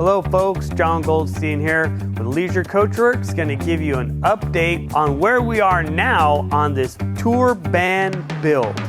Hello folks, John Goldstein here with Leisure Coachworks. Going to give you an update on where we are now on this tour van build.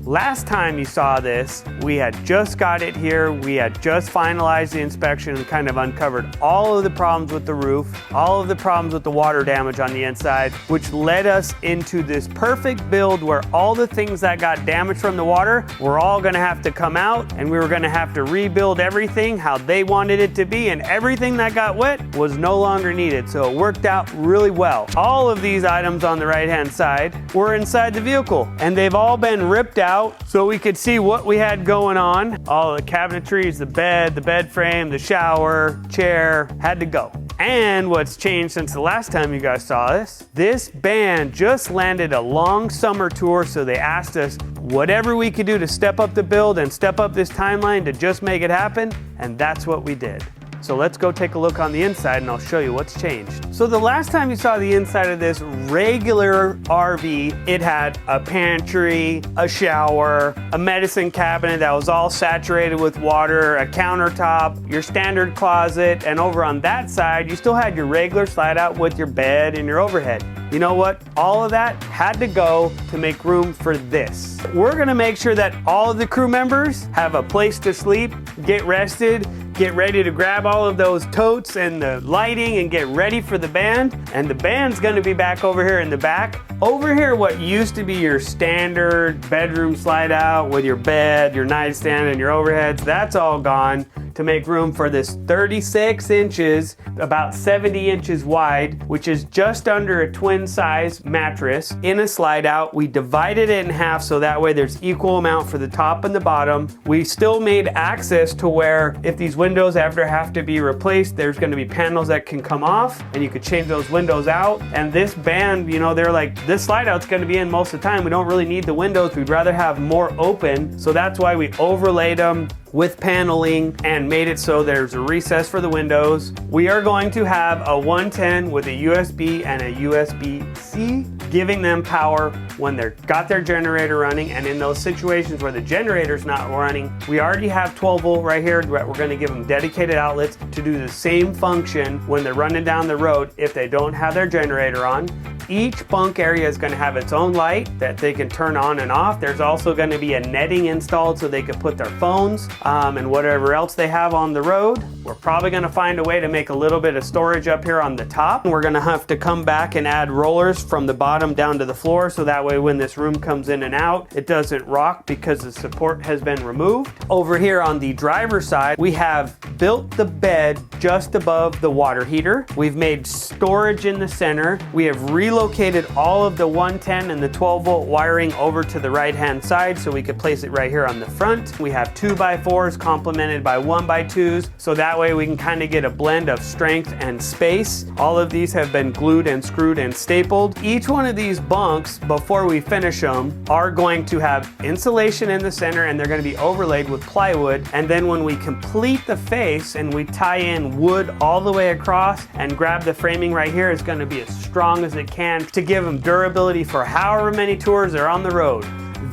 Last time you saw this, we had just got it here, we had just finalized the inspection and kind of uncovered all of the problems with the roof, all of the problems with the water damage on the inside, which led us into this perfect build where all the things that got damaged from the water were all gonna have to come out, and we were gonna have to rebuild everything how they wanted it to be, and everything that got wet was no longer needed. So it worked out really well. All of these items on the right-hand side were inside the vehicle, and they've all been ripped out so we could see what we had going on. All the cabinetries, the bed frame, the shower, chair, had to go. And what's changed since the last time you guys saw this band just landed a long summer tour, so they asked us whatever we could do to step up the build and step up this timeline to just make it happen, and that's what we did. So let's go take a look on the inside and I'll show you what's changed. So the last time you saw the inside of this regular RV, it had a pantry, a shower, a medicine cabinet that was all saturated with water, a countertop, your standard closet, and over on that side, you still had your regular slide out with your bed and your overhead. You know what? All of that had to go to make room for this. We're gonna make sure that all of the crew members have a place to sleep, get rested, get ready to grab all of those totes and the lighting and get ready for the band. And the band's gonna be back over here in the back. Over here, what used to be your standard bedroom slide out with your bed, your nightstand, and your overheads, that's all gone to make room for this 36 inches, about 70 inches wide, which is just under a twin size mattress in a slide out. We divided it in half so that way there's equal amount for the top and the bottom. We still made access to where if these windows ever have to be replaced, there's gonna be panels that can come off and you could change those windows out. And this band, you know, they're like, this slide out's gonna be in most of the time. We don't really need the windows. We'd rather have more open. So that's why we overlaid them with paneling and made it so there's a recess for the windows. We are going to have a 110 with a USB and a USB-C, giving them power when they've got their generator running. And in those situations where the generator's not running, we already have 12 volt right here. We're gonna give them dedicated outlets to do the same function when they're running down the road if they don't have their generator on. Each bunk area is going to have its own light that they can turn on and off. There's also going to be a netting installed so they can put their phones and whatever else they have on the road. We're probably going to find a way to make a little bit of storage up here on the top. We're going to have to come back and add rollers from the bottom down to the floor so that way when this room comes in and out, it doesn't rock because the support has been removed. Over here on the driver's side, we have built the bed just above the water heater. We've made storage in the center. We have relocated all of the 110 and the 12 volt wiring over to the right hand side so we could place it right here on the front. We have 2x4s complemented by 1x2s, so that way we can kind of get a blend of strength and space. All of these have been glued and screwed and stapled. Each one of these bunks, before we finish them, are going to have insulation in the center and they're going to be overlaid with plywood. And then when we complete the face and we tie in wood all the way across and grab the framing right here, it's going to be as strong as it can to give them durability for however many tours they're on the road.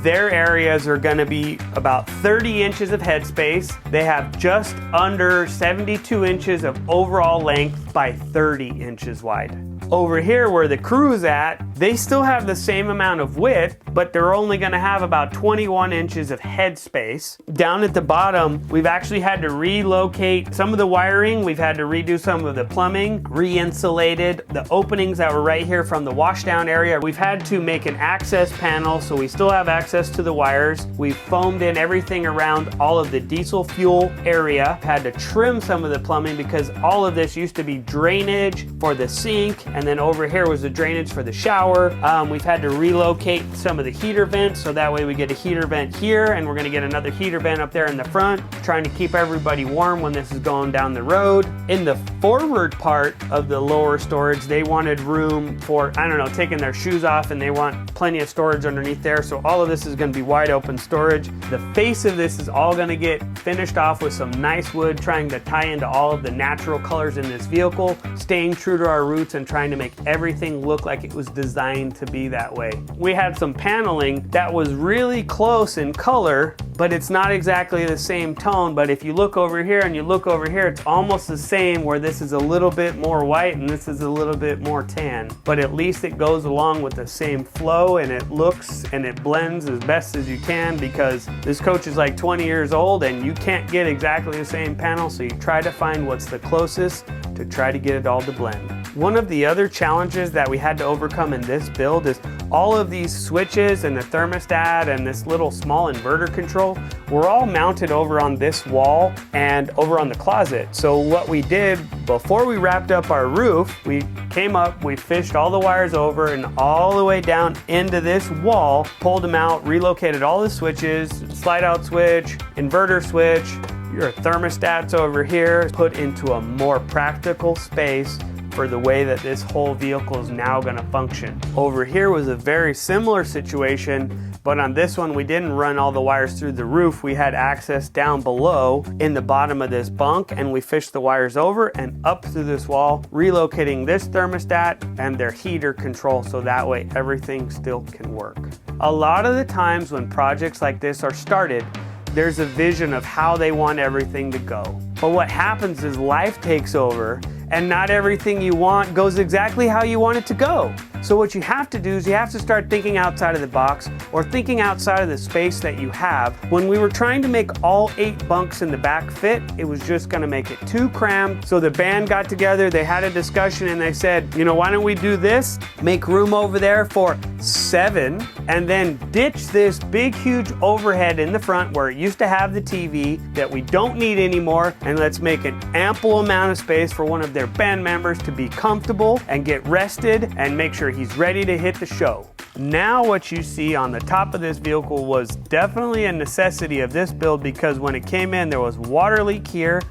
Their areas are going to be about 30 inches of headspace. They have just under 72 inches of overall length by 30 inches wide. Over here where the crew's at, they still have the same amount of width, but they're only gonna have about 21 inches of headspace. Down at the bottom, we've actually had to relocate some of the wiring. We've had to redo some of the plumbing, re-insulated the openings that were right here from the washdown area. We've had to make an access panel so we still have access to the wires. We've foamed in everything around all of the diesel fuel area. Had to trim some of the plumbing because all of this used to be drainage for the sink, and then over here was the drainage for the shower. We've had to relocate some of the heater vents so that way we get a heater vent here, and we're gonna get another heater vent up there in the front, trying to keep everybody warm when this is going down the road. In the forward part of the lower storage, they wanted room for, I don't know, taking their shoes off, and they want plenty of storage underneath there. So all of this is gonna be wide open storage. The face of this is all gonna get finished off with some nice wood, trying to tie into all of the natural colors in this vehicle. vehicle, staying true to our roots and trying to make everything look like it was designed to be that way. We had some paneling that was really close in color, but it's not exactly the same tone. But if you look over here and you look over here, it's almost the same, where this is a little bit more white and this is a little bit more tan. But at least it goes along with the same flow, and it looks and it blends as best as you can, because this coach is like 20 years old and you can't get exactly the same panel, so you try to find what's the closest to try to get it all to blend. One of the other challenges that we had to overcome in this build is all of these switches and the thermostat and this little small inverter control were all mounted over on this wall and over on the closet. So what we did before we wrapped up our roof, we came up, we fished all the wires over and all the way down into this wall, pulled them out, relocated all the switches, slide out switch, inverter switch, your thermostats over here, put into a more practical space for the way that this whole vehicle is now going to function. Over here was a very similar situation, but on this one we didn't run all the wires through the roof. We had access down below in the bottom of this bunk, and we fished the wires over and up through this wall, relocating this thermostat and their heater control so that way everything still can work. A lot of the times when projects like this are started, there's a vision of how they want everything to go. But what happens is life takes over, and not everything you want goes exactly how you want it to go. So what you have to do is you have to start thinking outside of the box, or thinking outside of the space that you have. When we were trying to make all 8 bunks in the back fit, it was just gonna make it too crammed. So the band got together, they had a discussion, and they said, you know, why don't we do this? Make room over there for 7, and then ditch this big, huge overhead in the front where it used to have the TV that we don't need anymore, and let's make an ample amount of space for one of their band members to be comfortable and get rested and make sure he's ready to hit the show. Now what you see on the top of this vehicle was definitely a necessity of this build, because when it came in there was water leak here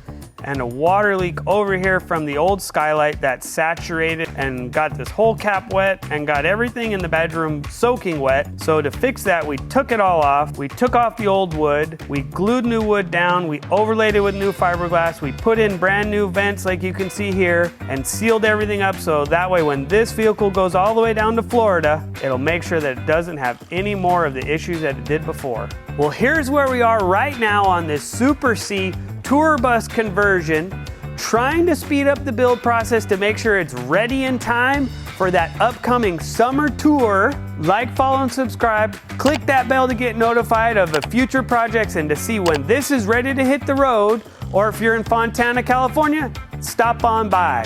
and a water leak over here from the old skylight that saturated and got this whole cap wet and got everything in the bedroom soaking wet. So to fix that, we took it all off. We took off the old wood. We glued new wood down. We overlaid it with new fiberglass. We put in brand new vents like you can see here and sealed everything up, so that way when this vehicle goes all the way down to Florida, it'll make sure that it doesn't have any more of the issues that it did before. Well, here's where we are right now on this Super C tour bus conversion, trying to speed up the build process to make sure it's ready in time for that upcoming summer tour. Like, follow, and subscribe. Click that bell to get notified of the future projects and to see when this is ready to hit the road. Or if you're in Fontana, California, stop on by.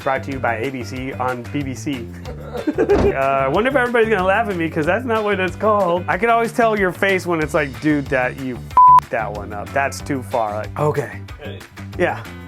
Brought to you by ABC on BBC. I wonder if everybody's gonna laugh at me, because that's not what it's called. I can always tell your face when it's like, dude, that you that one up. That's too far. Like, okay. Okay. Yeah. 3,